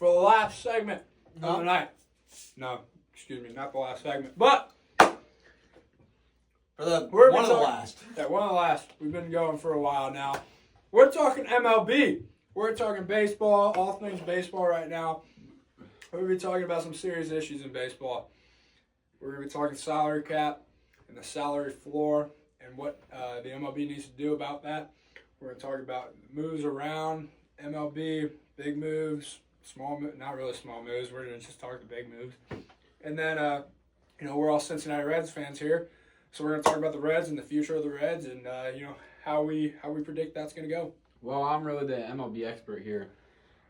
for the last segment of the night. No, excuse me, not the last segment, but one of the last. Yeah, one of the last. We've been going for a while now. We're talking MLB. We're talking baseball, all things baseball right now. We're going to be talking about some serious issues in baseball. We're going to be talking salary cap and the salary floor and what the MLB needs to do about that. We're going to talk about moves around MLB, big moves, not really small moves. We're going to just talk the big moves. And then, we're all Cincinnati Reds fans here. So we're going to talk about the Reds and the future of the Reds and, how we predict that's going to go. Well, I'm really the MLB expert here.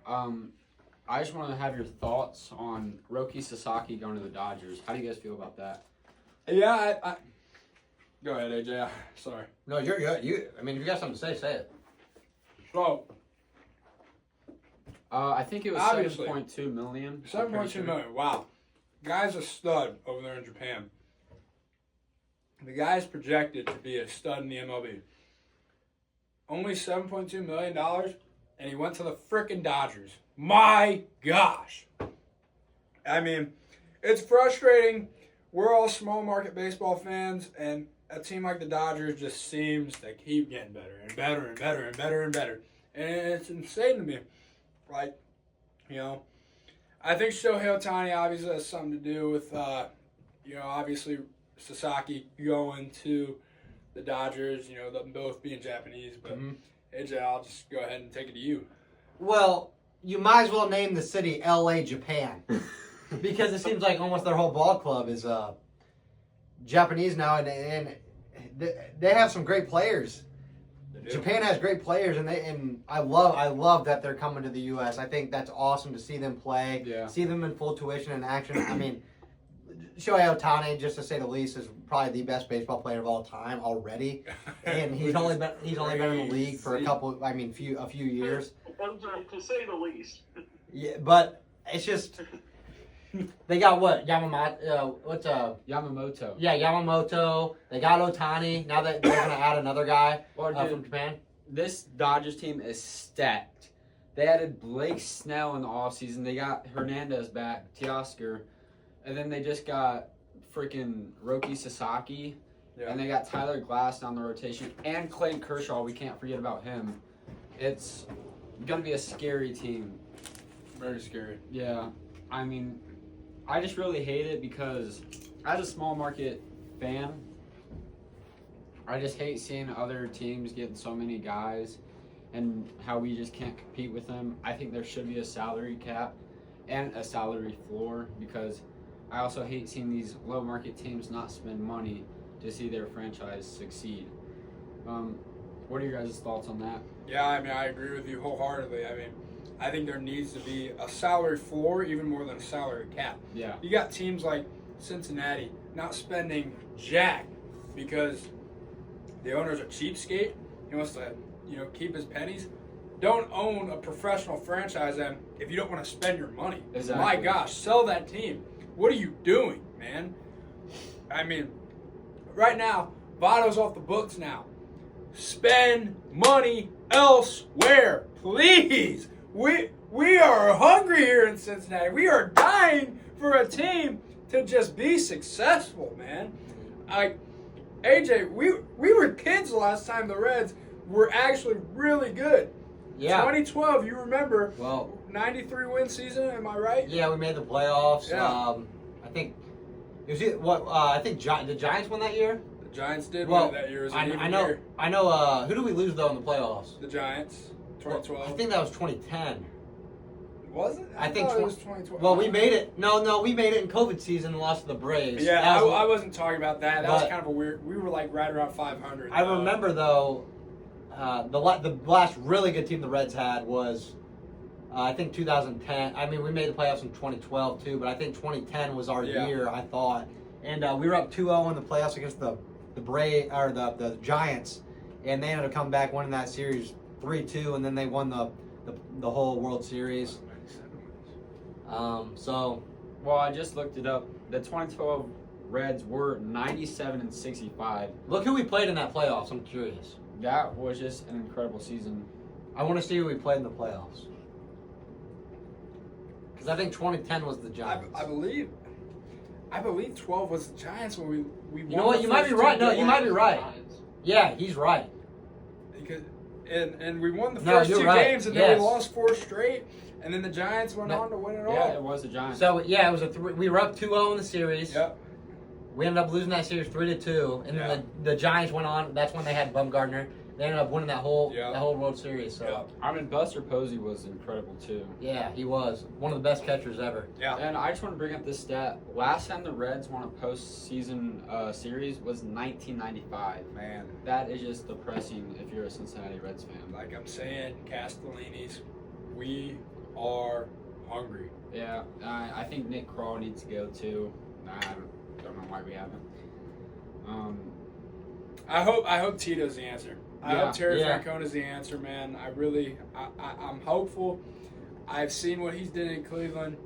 I just want to have your thoughts on Roki Sasaki going to the Dodgers. How do you guys feel about that? Yeah, I go ahead, AJ. Sorry. No, you're good. If you got something to say it. So, I think it was obviously, $7.2 million. $7.2 million. Wow. Guy's a stud over there in Japan. The guy's projected to be a stud in the MLB. Only $7.2 million, and he went to the frickin' Dodgers. My gosh. I mean, it's frustrating. We're all small market baseball fans, and a team like the Dodgers just seems to keep getting better and better and better and better and better. And it's insane to me. Like, I think Shohei Ohtani obviously has something to do with, obviously Sasaki going to the Dodgers, them both being Japanese. But, AJ, I'll just go ahead and take it to you. Well, you might as well name the city L.A. Japan. Because it seems like almost their whole ball club is Japanese now, and they have some great players. Japan has great players, and I love that they're coming to the U.S. I think that's awesome to see them play, see them in full tuition and action. I mean, Shohei Ohtani, just to say the least, is probably the best baseball player of all time already, and he's only been in the league for a few years. To say the least. Yeah, but it's just. They got what? Yamamoto. Yeah, Yamamoto. They got Ohtani. Now that they're going to add another guy from Japan. This Dodgers team is stacked. They added Blake Snell in the offseason. They got Hernandez back, Teoscar. And then they just got freaking Roki Sasaki. Yeah. And they got Tyler Glass down the rotation. And Clayton Kershaw. We can't forget about him. It's going to be a scary team. Very scary. Yeah. I mean, I just really hate it because as a small market fan, I just hate seeing other teams getting so many guys and how we just can't compete with them. I think there should be a salary cap and a salary floor because I also hate seeing these low market teams not spend money to see their franchise succeed. What are your guys' thoughts on that? Yeah, I agree with you wholeheartedly. I think there needs to be a salary floor even more than a salary cap. Yeah. You got teams like Cincinnati not spending jack because the owner's a cheapskate. He wants to, keep his pennies. Don't own a professional franchise then if you don't want to spend your money. Exactly. My gosh, sell that team. What are you doing, man? Right now, Votto's off the books now. Spend money elsewhere, please. We are hungry here in Cincinnati. We are dying for a team to just be successful, man. AJ, we were kids the last time the Reds were actually really good. Yeah. 2012, you remember? Well, 93 win season. Am I right? Yeah, we made the playoffs. Yeah. I think it was I think the Giants won that year. The Giants did win that year. It was an even year. I know. Who did we lose though in the playoffs? The Giants. 2012. I think that was 2010. Was it? I think it was 2012. Well, we made it. No, we made it in COVID season and lost to the Braves. Yeah, I wasn't talking about that. That was kind of a weird. We were like right around 500. I remember though, the last really good team the Reds had was, I think 2010. We made the playoffs in 2012 too, but I think 2010 was our year. I thought, and we were up 2-0 in the playoffs against the the Giants, and they ended up coming back winning that series 3-2, and then they won the whole World Series. Well, I just looked it up. The 2012 Reds were 97-65. Look who we played in that playoffs. I'm curious. That was just an incredible season. I want to see who we played in the playoffs. Because I think 2010 was the Giants. I believe 12 was the Giants when we won. You know what? the You might be first right. two No, games. you might be right. Yeah, he's right. Because and we won the No, first you're two right. games, and then Yes. we lost 4 straight, and then the Giants went on to win it all. Yeah, it was the Giants. So yeah, it was we were up 2-0 in the series. Yep. We ended up losing that series 3-2, and then the Giants went on. That's when they had Bumgarner. They ended up winning that whole World Series. So I mean, Buster Posey was incredible too. yeah, he was one of the best catchers ever. Yeah. And I just want to bring up this stat. Last time the Reds won a postseason series was 1995. Man, That is just depressing if you're a Cincinnati Reds fan. like I'm saying, Castellini's, we are hungry. Yeah, I think Nick Kroll needs to go too. I don't know why we haven't. I hope Tito's the answer. I Yeah. hope Terry Yeah. Francona's the answer, man. I'm hopeful. I've seen what he's done in Cleveland.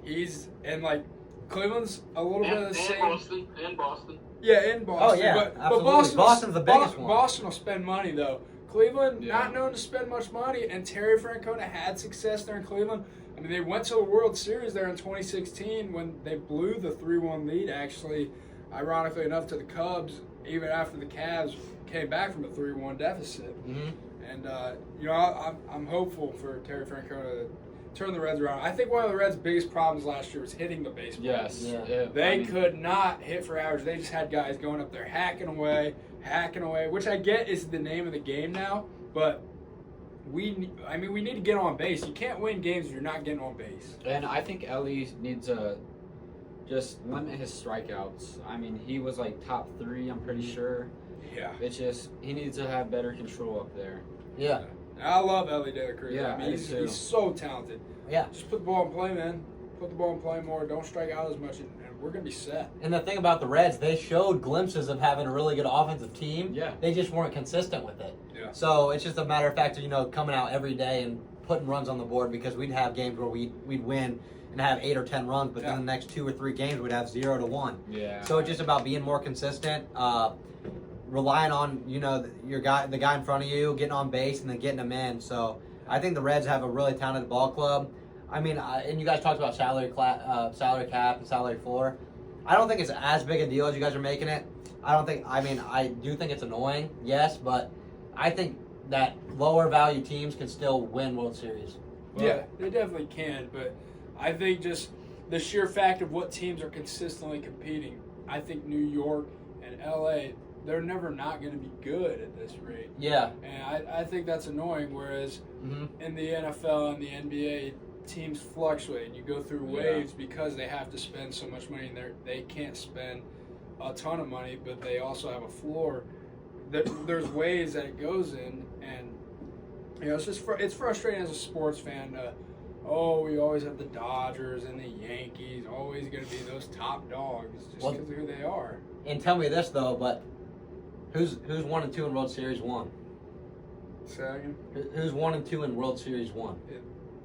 Cleveland's a little bit of the And same. Boston. And Boston. Yeah, in Boston. Oh, yeah, but absolutely. Boston's the biggest one. Boston will spend money though. Cleveland Yeah. not known to spend much money, and Terry Francona had success there in Cleveland. I mean, they went to the World Series there in 2016 when they blew the 3-1 lead. Actually, ironically enough, to the Cubs, even after the Cavs came back from a 3-1 deficit. Mm-hmm. And I'm hopeful for Terry Francona to turn the Reds around. I think one of the Reds' biggest problems last year was hitting the baseball. Yes. Yeah. They could not hit for average. They just had guys going up there hacking away, which I get is the name of the game now. But we need to get on base. You can't win games if you're not getting on base. And I think Ellie needs to just limit his strikeouts. I mean, he was like top 3, I'm pretty sure. Yeah. It's just he needs to have better control up there. Yeah. I love Ellie De La Cruz. Yeah, I mean, I he's do. so talented. Yeah. Just put the ball in play, man. Put the ball in play more. Don't strike out as much, and we're going to be set. And the thing about the Reds, they showed glimpses of having a really good offensive team. Yeah. They just weren't consistent with it. Yeah. So it's just a matter of fact of, coming out every day and putting runs on the board, because we'd have games where we'd win and have 8 or 10 runs, but then the next 2 or 3 games we'd have 0-1. Yeah. So it's just about being more consistent, relying on, the guy in front of you, getting on base and then getting them in. So I think the Reds have a really talented ball club. I mean, and you guys talked about salary cap and salary floor. I don't think it's as big a deal as you guys are making it. I do think it's annoying, yes, but I think that lower value teams can still win World Series. Yeah, they definitely can, but I think just the sheer fact of what teams are consistently competing, I think New York and LA, they're never not going to be good at this rate. Yeah. And I think that's annoying, whereas Mm-hmm. in the NFL and the NBA, teams fluctuate and you go through waves because they have to spend so much money and they can't spend a ton of money, but they also have a floor. There's ways that it goes in, and it's frustrating as a sports fan to, we always have the Dodgers and the Yankees always going to be those top dogs just because of who they are. And tell me this though, but who's 1 and 2 in World Series 1? Say that again? Who's 1 and 2 in World Series 1?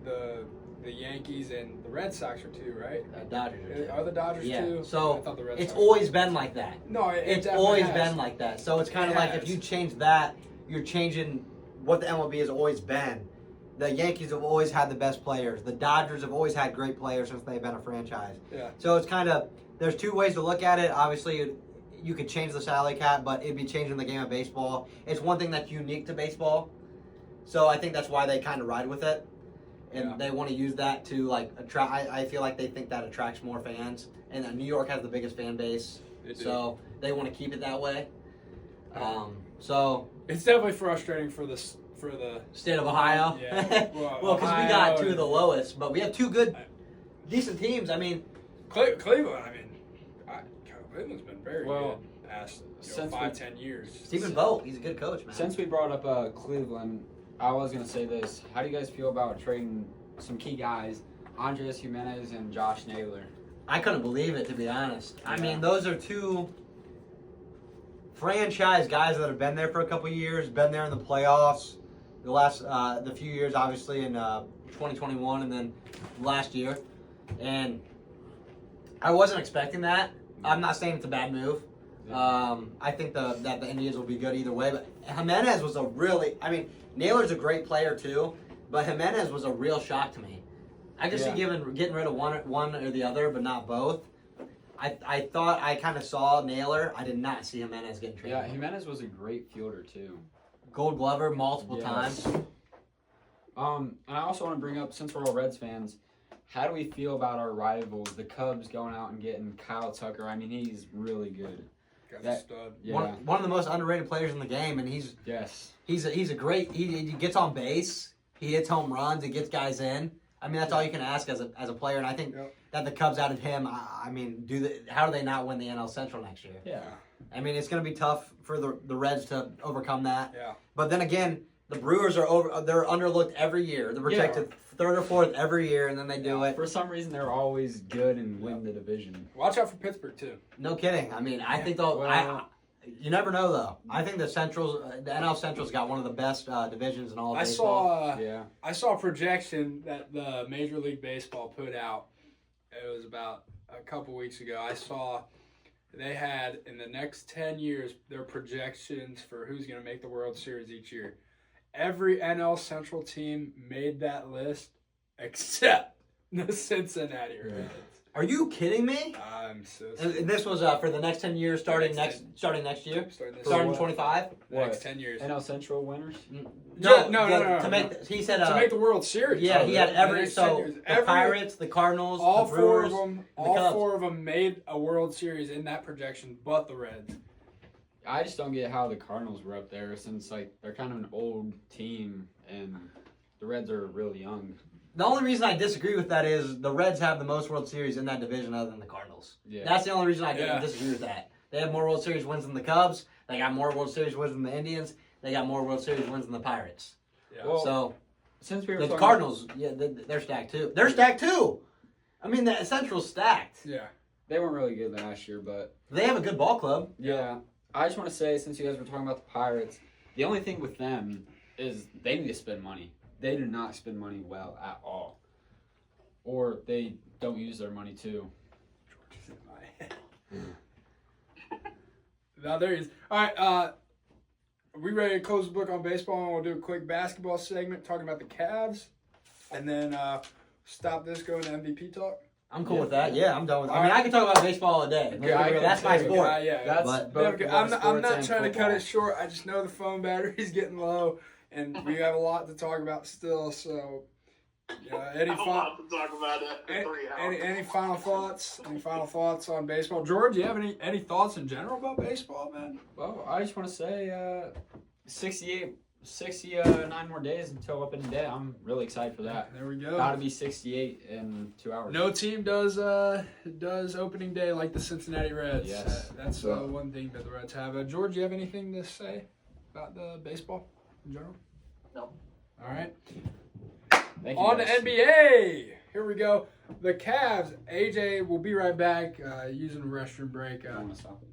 The Yankees and the Red Sox are 2, right? Dodgers are 2. Are the Dodgers 2? I So thought the Red it's Sox always been like that. No, It's definitely always has. been like that. So it's kind of It like has. if you change that, you're changing what the MLB has always been. The Yankees have always had the best players. The Dodgers have always had great players since they've been a franchise. Yeah. So it's kind of, there's 2 ways to look at it. Obviously, you could change the salary cap, but it'd be changing the game of baseball. It's one thing that's unique to baseball. So I think that's why they kind of ride with it. And they want to use that to attract. I feel like they think that attracts more fans. And New York has the biggest fan base. So they want to keep it that way. So it's definitely frustrating for the state of Ohio. Yeah. Well, because we got 2 of the lowest, but we have 2 good, decent teams. I mean, Cleveland. Cleveland's been very Well, good past since 5-10 years. Stephen Vogt, he's a good coach, man. Since we brought up Cleveland, I was going to say this. How do you guys feel about trading some key guys, Andres Jimenez and Josh Naylor? I couldn't believe it, to be honest. I mean, those are 2 franchise guys that have been there for a couple years, been there in the playoffs. The last, the few years, obviously, in 2021 and then last year. And I wasn't expecting that. I'm not saying it's a bad move. I think that the Indians will be good either way. But Jimenez was Naylor's a great player too, but Jimenez was a real shock to me. I can see getting rid of one or the other, but not both. I thought I kind of saw Naylor. I did not see Jimenez getting traded. Yeah, Jimenez was a great fielder too. Gold Glover multiple Yes. times. And I also want to bring up, since we're all Reds fans, how do we feel about our rivals, the Cubs, going out and getting Kyle Tucker? I mean, he's really good. Got That- a stud. Yeah. One of the most underrated players in the game, and he's a great. He gets on base. He hits home runs. He gets guys in. I mean, that's all you can ask as a player. And I think that the Cubs added him. I mean, how do they not win the NL Central next year? Yeah. I mean, it's going to be tough for the Reds to overcome that. Yeah. But then again, the Brewers they're underlooked every year. They're projected third or fourth every year, and then they do it. For some reason, they're always good and win the division. Watch out for Pittsburgh too. No kidding. I mean, I think they'll. You never know though. I think the NL Central's got one of the best divisions in all of baseball. I saw a projection that the Major League Baseball put out. It was about a couple weeks ago. I saw they had in the next 10 years their projections for who's going to make the World Series each year. Every NL Central team made that list except the Cincinnati Reds. Are you kidding me? I'm so And this was for the next 10 years, starting next year, starting 25. Next 10 years. NL Central winners? No. To make he said to make the World Series. Yeah, he had every next 10 years. the Pirates, the Cardinals, all the Brewers, all Cubs. four of them made a World Series in that projection, but the Reds. I just don't get how the Cardinals were up there, since they're kind of an old team and the Reds are really young. The only reason I disagree with that is the Reds have the most World Series in that division other than the Cardinals. Yeah. That's the only reason I disagree with that. They have more World Series wins than the Cubs. They got more World Series wins than the Indians. They got more World Series wins than the Pirates. Yeah. Well, So since we were the talking Cardinals, they're stacked too. They're stacked too. I mean, the Central's stacked. Yeah. they weren't really good last year, but They have a good ball club. yeah. I just want to say, since you guys were talking about the Pirates, the only thing with them is they need to spend money. They do not spend money well at all. Or they don't use their money too. George is in my head. Now there he is. All right, are we ready to close the book on baseball? And we'll do a quick basketball segment talking about the Cavs, and then stop this going to MVP talk. I'm cool with that. Yeah, I'm done with it. I mean, I can talk about baseball all day. That's my sport. I'm not trying to cut it short. I just know the phone battery's getting low, and we have a lot to talk about still. So, any a lot to talk about it in 3 hours. any final thoughts? Any final thoughts on baseball? George, do you have any thoughts in general about baseball, man? Well, I just want to say 69 more days until opening day. I'm really excited for that. There we go. About to be 68 in 2 hours. No team does opening day like the Cincinnati Reds. Yes. That's one thing that the Reds have. George, you have anything to say about the baseball in general? No. All right. Thank you, On to guys. NBA. Here we go. The Cavs. AJ will be right back using a restroom break. I want to stop it.